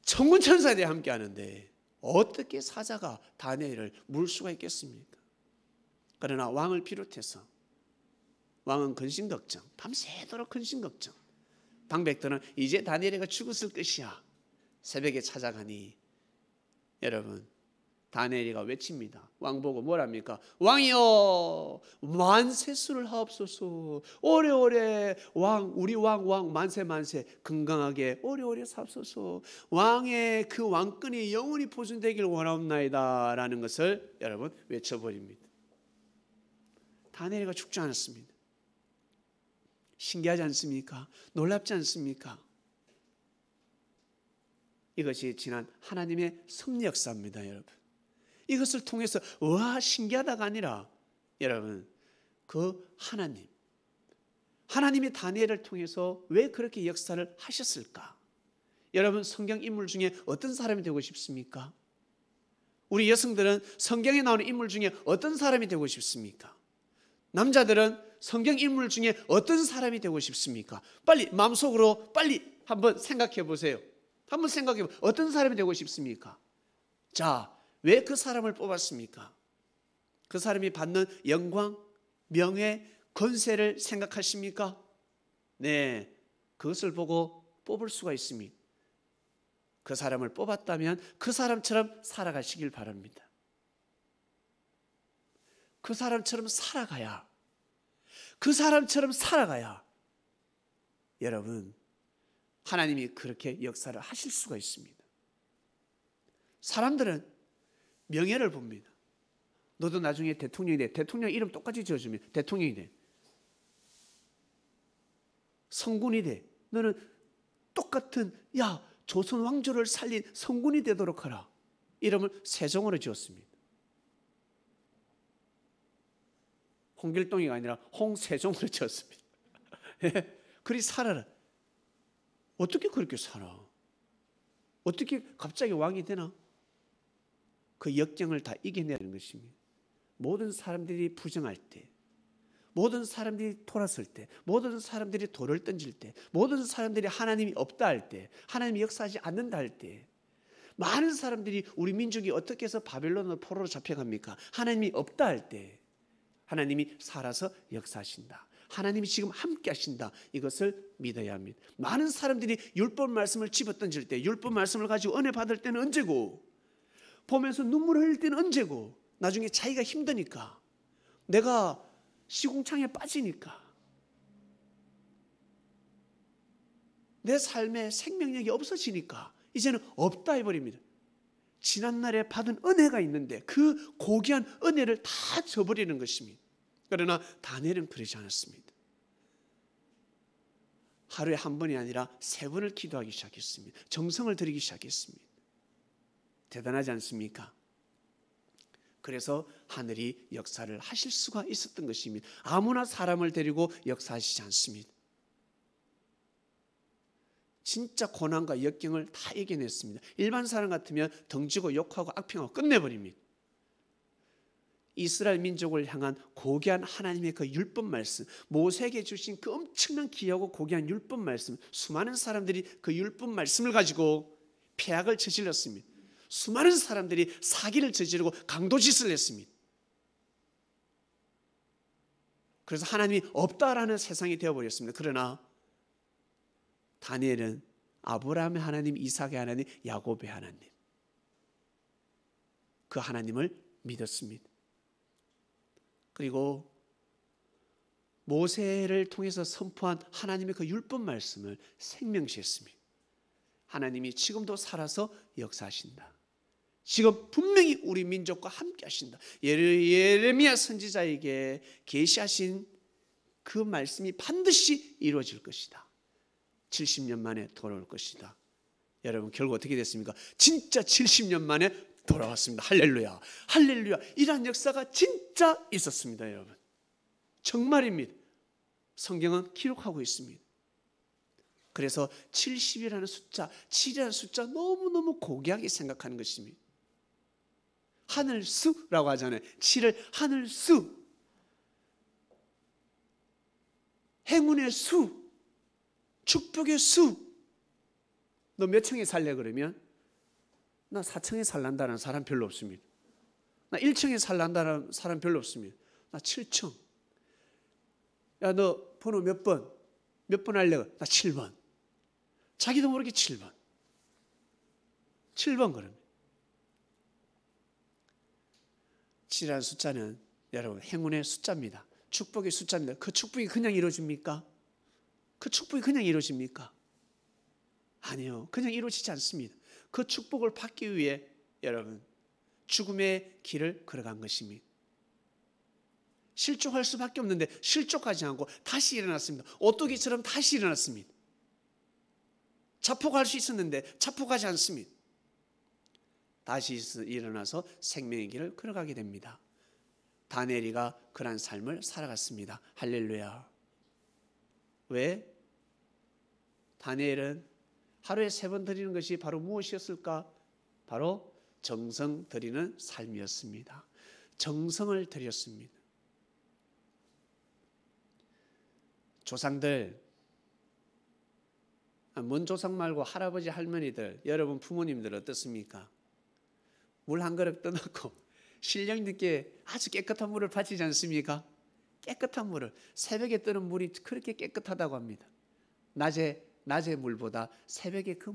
천군천사들이 함께 하는데 어떻게 사자가 다니엘을 물 수가 있겠습니까? 그러나 왕을 비롯해서 왕은 근심걱정, 밤새도록 근심걱정. 방백들은 이제 다니엘이가 죽었을 것이야. 새벽에 찾아가니 여러분, 다니엘이가 외칩니다. 왕 보고 뭐랍니까? 왕이여, 만세수를 하옵소서. 오래오래 우리 왕 만세 건강하게 오래오래 사옵소서. 왕의 그 왕권이 영원히 보존되길 원하옵나이다 라는 것을 여러분 외쳐버립니다. 다니엘이가 죽지 않았습니다. 신기하지 않습니까? 놀랍지 않습니까? 이것이 지난 하나님의 섭리 역사입니다, 여러분. 이것을 통해서 와 신기하다가 아니라 여러분, 그 하나님이 다니엘을 통해서 왜 그렇게 역사를 하셨을까? 여러분, 성경 인물 중에 어떤 사람이 되고 싶습니까? 우리 여성들은 성경에 나오는 인물 중에 어떤 사람이 되고 싶습니까? 남자들은 성경 인물 중에 어떤 사람이 되고 싶습니까? 빨리 마음속으로 빨리 한번 생각해 보세요. 한번 생각해 보세요. 어떤 사람이 되고 싶습니까? 자, 왜 그 사람을 뽑았습니까? 그 사람이 받는 영광, 명예, 권세를 생각하십니까? 네, 그것을 보고 뽑을 수가 있습니다. 그 사람을 뽑았다면 그 사람처럼 살아가시길 바랍니다. 그 사람처럼 살아가야 여러분, 하나님이 그렇게 역사를 하실 수가 있습니다. 사람들은 명예를 봅니다. 너도 나중에 대통령이 돼. 대통령 이름 똑같이 지어주면 대통령이 돼. 성군이 돼. 너는 똑같은 조선 왕조를 살린 성군이 되도록 하라. 이름을 세종으로 지었습니다. 홍길동이가 아니라 홍세종으로 지었습니다. 그리 살아라. 어떻게 그렇게 살아? 어떻게 갑자기 왕이 되나? 그 역경을 다 이겨내는 것입니다. 모든 사람들이 부정할 때, 모든 사람들이 돌았을 때, 모든 사람들이 돌을 던질 때, 모든 사람들이 하나님이 없다 할 때, 하나님이 역사하지 않는다 할 때, 많은 사람들이 우리 민족이 어떻게 해서 바벨론의 포로로 잡혀갑니까? 하나님이 없다 할 때 하나님이 살아서 역사하신다. 하나님이 지금 함께 하신다. 이것을 믿어야 합니다. 많은 사람들이 율법 말씀을 집어던질 때, 율법 말씀을 가지고 은혜 받을 때는 언제고, 보면서 눈물을 흘릴 때는 언제고, 나중에 자기가 힘드니까, 내가 시궁창에 빠지니까, 내 삶에 생명력이 없어지니까 이제는 없다 해버립니다. 지난날에 받은 은혜가 있는데 그 고귀한 은혜를 다 저버리는 것입니다. 그러나 다니엘은 그러지 않았습니다. 하루에 한 번이 아니라 3번을 기도하기 시작했습니다. 정성을 들이기 시작했습니다. 대단하지 않습니까? 그래서 하늘이 역사를 하실 수가 있었던 것입니다. 아무나 사람을 데리고 역사하시지 않습니다. 진짜 고난과 역경을 다 이겨냈습니다. 일반 사람 같으면 덩지고 욕하고 악평하고 끝내버립니다. 이스라엘 민족을 향한 고귀한 하나님의 그 율법 말씀, 모세에게 주신 그 엄청난 귀하고 고귀한 율법 말씀, 수많은 사람들이 그 율법 말씀을 가지고 폐악을 저질렀습니다. 수많은 사람들이 사기를 저지르고 강도짓을 했습니다. 그래서 하나님이 없다라는 세상이 되어버렸습니다. 그러나 다니엘은 아브라함의 하나님, 이삭의 하나님, 야곱의 하나님, 그 하나님을 믿었습니다. 그리고 모세를 통해서 선포한 하나님의 그 율법 말씀을 생명시했습니다. 하나님이 지금도 살아서 역사하신다. 지금 분명히 우리 민족과 함께 하신다. 예레미야 선지자에게 계시하신 그 말씀이 반드시 이루어질 것이다. 70년 만에 돌아올 것이다. 여러분 결국 어떻게 됐습니까? 진짜 70년 만에 돌아왔습니다. 할렐루야, 할렐루야. 이러한 역사가 진짜 있었습니다. 여러분 정말입니다. 성경은 기록하고 있습니다. 그래서 70이라는 숫자, 7이라는 숫자 너무너무 고귀하게 생각하는 것입니다. 하늘수라고 하잖아요. 7을 하늘수, 행운의 수, 축복의 수. 너 몇 층에 살래 그러면 나 4층에 살란다는 사람 별로 없습니다. 나 1층에 살란다는 사람 별로 없습니다. 나 7층. 야, 너 번호 몇 번? 몇 번 할래? 나 7번. 자기도 모르게 7번. 7번 그러면. 7이라는 숫자는 여러분 행운의 숫자입니다. 축복의 숫자입니다. 그 축복이 그냥 이루어집니까? 그 축복이 그냥 이루어집니까? 아니요. 그냥 이루어지지 않습니다. 그 축복을 받기 위해 여러분 죽음의 길을 걸어간 것입니다. 실족할 수밖에 없는데 실족하지 않고 다시 일어났습니다. 오뚜기처럼 다시 일어났습니다. 자폭할 수 있었는데 자폭하지 않습니다. 다시 일어나서 생명의 길을 걸어가게 됩니다. 다니엘이가 그러한 삶을 살아갔습니다. 할렐루야. 왜? 다니엘은 하루에 3번 드리는 것이 바로 무엇이었을까? 바로 정성 드리는 삶이었습니다. 정성을 드렸습니다. 조상들, 먼 조상 말고 할아버지 할머니들, 여러분 부모님들 어떻습니까? 물 한 그릇 떠놓고 신령님께 아주 깨끗한 물을 바치지 않습니까? 깨끗한 물을, 새벽에 뜨는 물이 그렇게 깨끗하다고 합니다. 낮의 물보다 새벽에 그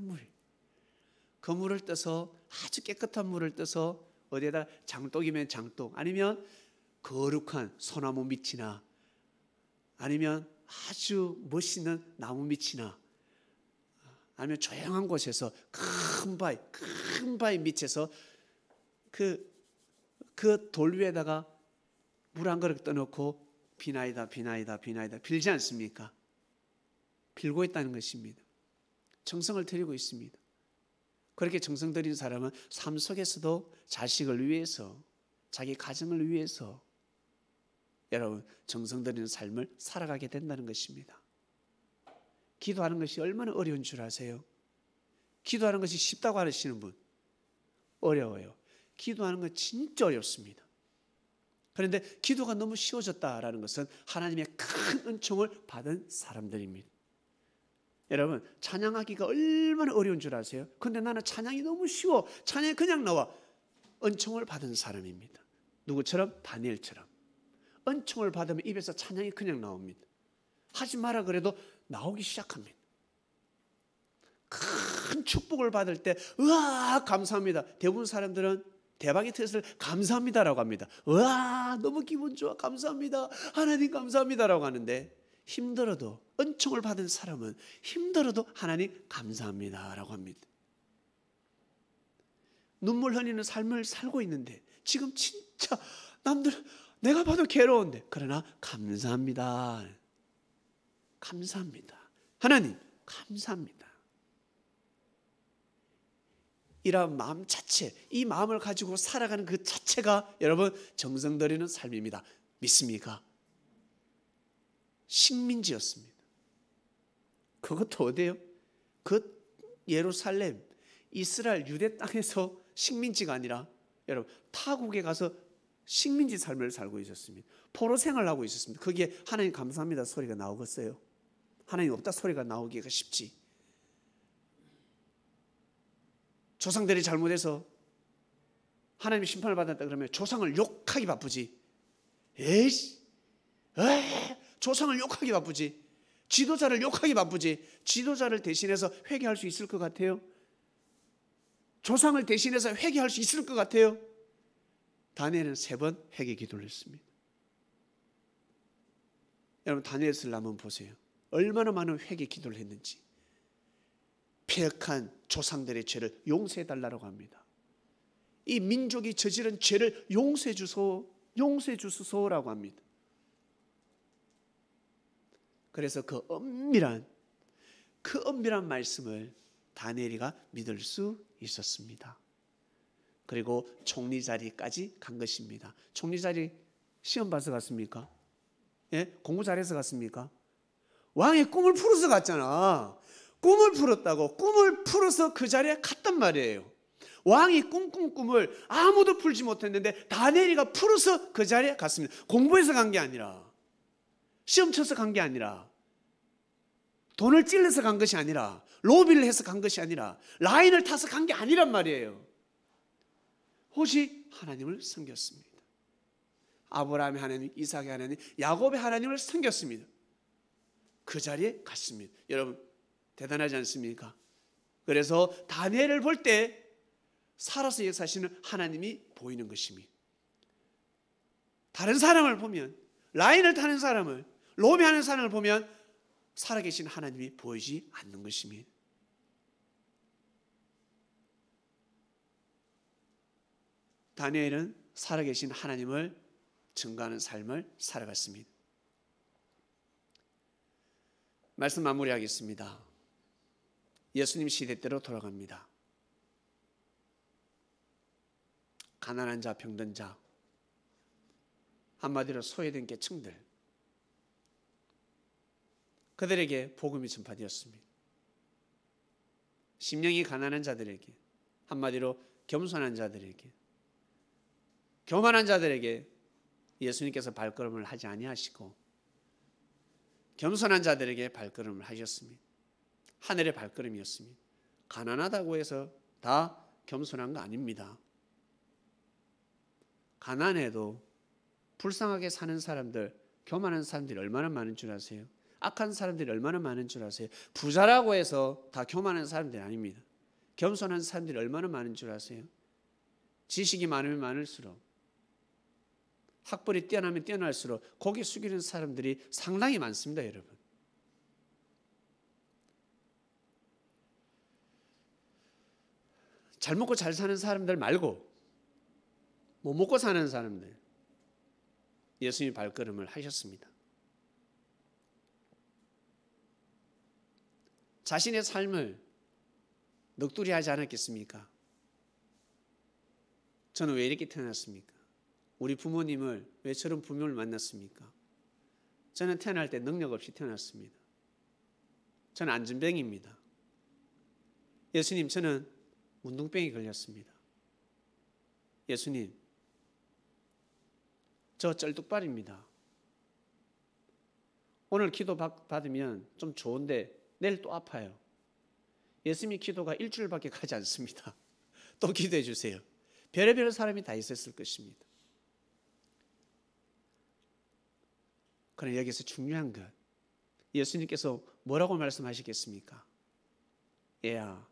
물을 떠서 아주 깨끗한 물을 떠서 어디에다 장독이면 장독, 아니면 거룩한 소나무 밑이나 아니면 아주 멋있는 나무 밑이나 아니면 조용한 곳에서 큰 바위 밑에서 그 돌 위에다가 물 한 그릇 떠놓고 비나이다 빌지 않습니까? 빌고 있다는 것입니다. 정성을 들이고 있습니다. 그렇게 정성 들인 사람은 삶 속에서도 자식을 위해서, 자기 가정을 위해서 여러분 정성 들이는 삶을 살아가게 된다는 것입니다. 기도하는 것이 얼마나 어려운 줄 아세요? 기도하는 것이 쉽다고 하시는 분 어려워요. 기도하는 건 진짜 어렵습니다. 그런데 기도가 너무 쉬워졌다라는 것은 하나님의 큰 은총을 받은 사람들입니다. 여러분 찬양하기가 얼마나 어려운 줄 아세요? 그런데 나는 찬양이 너무 쉬워. 찬양이 그냥 나와. 은총을 받은 사람입니다. 누구처럼? 다니엘처럼. 은총을 받으면 입에서 찬양이 그냥 나옵니다. 하지 마라 그래도 나오기 시작합니다. 큰 축복을 받을 때 으아 감사합니다. 대부분 사람들은 대박이 터졌을 때 감사합니다라고 합니다. 으아 너무 기분 좋아 감사합니다. 하나님 감사합니다라고 하는데 힘들어도 은총을 받은 사람은 힘들어도 하나님 감사합니다라고 합니다. 눈물 흘리는 삶을 살고 있는데 지금 진짜 남들 내가 봐도 괴로운데 그러나 감사합니다. 감사합니다. 하나님 감사합니다. 이런 마음 자체, 이 마음을 가지고 살아가는 그 자체가 여러분 정성 들이는 삶입니다. 믿습니까? 식민지였습니다. 그것도 어디예요? 그 예루살렘, 이스라엘 유대 땅에서 식민지가 아니라 여러분 타국에 가서 식민지 삶을 살고 있었습니다. 포로 생활을 하고 있었습니다. 거기에 하나님 감사합니다 소리가 나오겠어요? 하나님 없다 소리가 나오기가 쉽지. 조상들이 잘못해서 하나님의 심판을 받았다 그러면 조상을 욕하기 바쁘지. 조상을 욕하기 바쁘지. 지도자를 욕하기 바쁘지. 지도자를 대신해서 회개할 수 있을 것 같아요? 조상을 대신해서 회개할 수 있을 것 같아요? 다니엘은 3번 회개 기도를 했습니다. 여러분 다니엘서를 한번 보세요. 얼마나 많은 회개 기도를 했는지. 폐역한 조상들의 죄를 용서해 달라고 합니다. 이 민족이 저지른 죄를 용서해 주소서라고 합니다. 그래서 그 엄밀한 말씀을 다니엘이가 믿을 수 있었습니다. 그리고 총리 자리까지 간 것입니다. 총리 자리 시험 봐서 갔습니까? 예? 공부 잘해서 갔습니까? 왕의 꿈을 풀어서 갔잖아. 꿈을 풀었다고. 꿈을 풀어서 그 자리에 갔단 말이에요. 왕이 꿈꾼 꿈을 아무도 풀지 못했는데 다니엘이가 풀어서 그 자리에 갔습니다. 공부해서 간 게 아니라, 시험 쳐서 간 게 아니라, 돈을 찔러서 간 것이 아니라, 로비를 해서 간 것이 아니라, 라인을 타서 간 게 아니란 말이에요. 오직 하나님을 섬겼습니다. 아브라함의 하나님, 이삭의 하나님, 야곱의 하나님을 섬겼습니다. 그 자리에 갔습니다. 여러분 대단하지 않습니까? 그래서 다니엘을 볼 때 살아서 역사하시는 하나님이 보이는 것입니다. 다른 사람을 보면, 라인을 타는 사람을, 로비하는 사람을 보면 살아계신 하나님이 보이지 않는 것입니다. 다니엘은 살아계신 하나님을 증거하는 삶을 살아갔습니다. 말씀 마무리하겠습니다. 예수님 시대 때로 돌아갑니다. 가난한 자, 병든 자, 한마디로 소외된 계층들, 그들에게 복음이 전파되었습니다. 심령이 가난한 자들에게, 한마디로 겸손한 자들에게, 교만한 자들에게 예수님께서 발걸음을 하지 아니하시고 겸손한 자들에게 발걸음을 하셨습니다. 하늘의 발걸음이었습니다. 가난하다고 해서 다 겸손한 거 아닙니다. 가난해도 불쌍하게 사는 사람들, 교만한 사람들이 얼마나 많은 줄 아세요? 악한 사람들이 얼마나 많은 줄 아세요? 부자라고 해서 다 교만한 사람들이 아닙니다. 겸손한 사람들이 얼마나 많은 줄 아세요? 지식이 많으면 많을수록, 학벌이 뛰어나면 뛰어날수록 고개 숙이는 사람들이 상당히 많습니다, 여러분. 잘 먹고 잘 사는 사람들 말고 못 먹고 사는 사람들, 예수님이 발걸음을 하셨습니다. 자신의 삶을 넋두리 하지 않았겠습니까? 저는 왜 이렇게 태어났습니까? 우리 부모님을 왜 저런 부모를 만났습니까? 저는 태어날 때 능력 없이 태어났습니다. 저는 안전병입니다. 예수님, 저는 문둥병이 걸렸습니다. 예수님, 저 쩔뚝발입니다. 오늘 기도 받으면 좀 좋은데 내일 또 아파요. 예수님 기도가 일주일밖에 가지 않습니다. 또 기도해 주세요. 별의별 사람이 다 있었을 것입니다. 그러나 여기서 중요한 것, 예수님께서 뭐라고 말씀하시겠습니까? 얘야,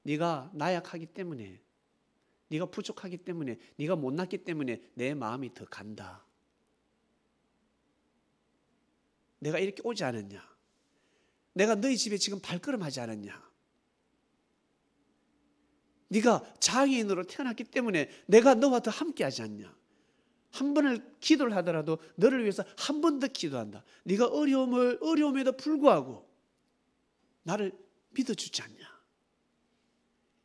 네가 나약하기 때문에, 네가 부족하기 때문에, 네가 못났기 때문에 내 마음이 더 간다. 내가 이렇게 오지 않았냐? 내가 너희 집에 지금 발걸음하지 않았냐? 네가 장애인으로 태어났기 때문에 내가 너와 더 함께하지 않냐. 한 번을 기도를 하더라도 너를 위해서 한 번 더 기도한다. 네가 어려움에도 불구하고 나를 믿어주지 않냐.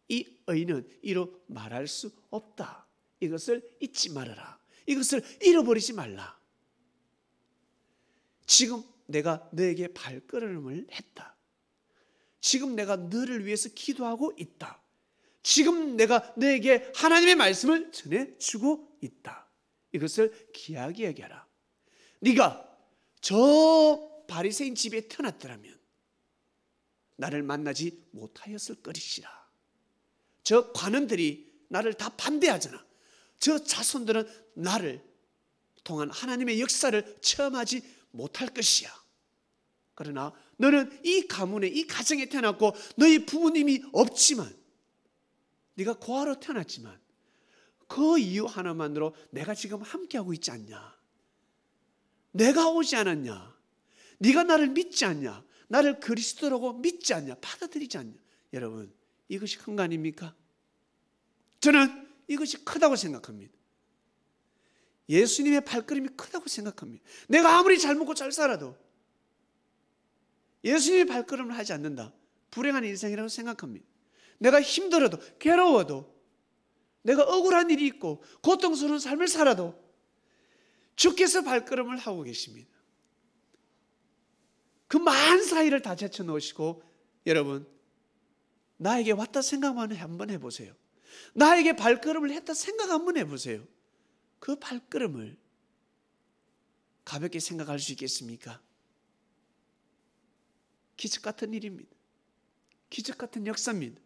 이 의인은 이로 말할 수 없다. 이것을 잊지 말아라. 이것을 잃어버리지 말라. 지금 내가 너에게 발걸음을 했다. 지금 내가 너를 위해서 기도하고 있다. 지금 내가 너에게 하나님의 말씀을 전해주고 있다. 이것을 귀하게 여겨라. 네가 저 바리새인 집에 태어났더라면 나를 만나지 못하였을 것이라. 저 관원들이 나를 다 반대하잖아. 저 자손들은 나를 통한 하나님의 역사를 체험하지 못할 것이야. 그러나 너는 이 가문에, 이 가정에 태어났고 너희 부모님이 없지만, 네가 고아로 태어났지만 그 이유 하나만으로 내가 지금 함께하고 있지 않냐. 내가 오지 않았냐. 네가 나를 믿지 않냐. 나를 그리스도라고 믿지 않냐. 받아들이지 않냐. 여러분, 이것이 큰 거 아닙니까? 저는 이것이 크다고 생각합니다. 예수님의 발걸음이 크다고 생각합니다. 내가 아무리 잘 먹고 잘 살아도 예수님의 발걸음을 하지 않는다. 불행한 인생이라고 생각합니다. 내가 힘들어도, 괴로워도, 내가 억울한 일이 있고 고통스러운 삶을 살아도 주께서 발걸음을 하고 계십니다. 그 많은 사이를 다 제쳐놓으시고, 여러분, 나에게 왔다 생각만 한번 해보세요. 나에게 발걸음을 했다 생각 한번 해보세요. 그 발걸음을 가볍게 생각할 수 있겠습니까? 기적 같은 일입니다. 기적 같은 역사입니다.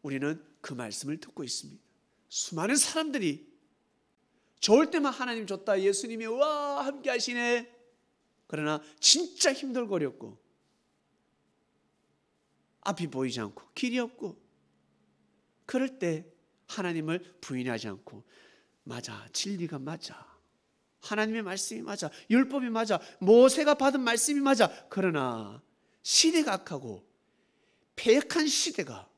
우리는 그 말씀을 듣고 있습니다. 수많은 사람들이 좋을 때만 하나님 좋다, 예수님이 와 함께 하시네. 그러나 진짜 힘들고 어렵고 앞이 보이지 않고 길이 없고 그럴 때 하나님을 부인하지 않고, 맞아, 진리가 맞아, 하나님의 말씀이 맞아, 율법이 맞아, 모세가 받은 말씀이 맞아. 그러나 시대가 악하고 패역한 시대가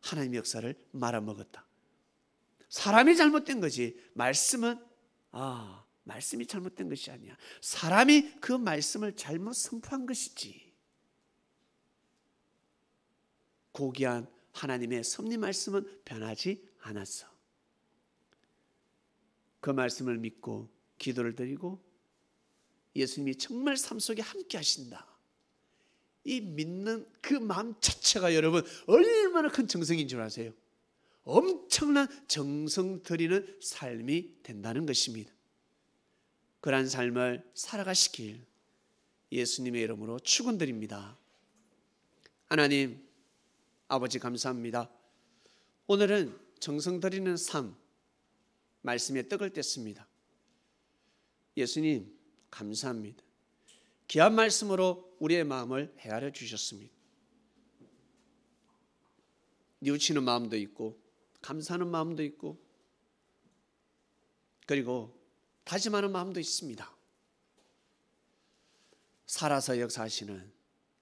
하나님의 역사를 말아먹었다. 사람이 잘못된 거지, 말씀은 말씀이 잘못된 것이 아니야. 사람이 그 말씀을 잘못 선포한 것이지. 고귀한 하나님의 섭리 말씀은 변하지 않았어. 그 말씀을 믿고 기도를 드리고 예수님이 정말 삶 속에 함께 하신다. 이 믿는 그 마음 자체가 여러분 얼마나 큰 정성인 줄 아세요? 엄청난 정성 들이는 삶이 된다는 것입니다. 그러한 삶을 살아가시길 예수님의 이름으로 축원드립니다. 하나님 아버지 감사합니다. 오늘은 정성 들이는 삶 말씀에 떡을 뗐습니다. 예수님 감사합니다. 귀한 말씀으로 우리의 마음을 헤아려 주셨습니다. 뉘우치는 마음도 있고 감사하는 마음도 있고 그리고 다짐하는 마음도 있습니다. 살아서 역사하시는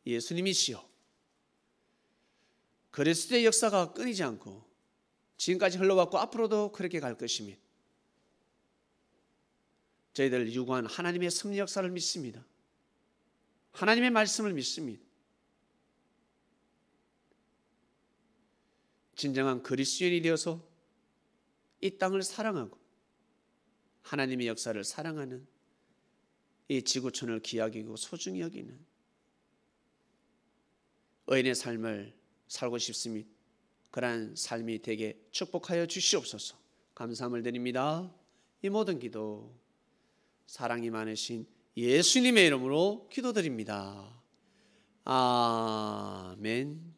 예수님이시여, 그리스도의 역사가 끊이지 않고 지금까지 흘러왔고 앞으로도 그렇게 갈 것입니다. 저희들 유구한 하나님의 섭리 역사를 믿습니다. 하나님의 말씀을 믿습니다. 진정한 그리스도인이 되어서 이 땅을 사랑하고 하나님의 역사를 사랑하는 이 지구촌을 귀하게 여기고 소중히 여기는 의인의 삶을 살고 싶습니다. 그러한 삶이 되게 축복하여 주시옵소서. 감사함을 드립니다. 이 모든 기도 사랑이 많으신 예수님의 이름으로 기도드립니다. 아멘.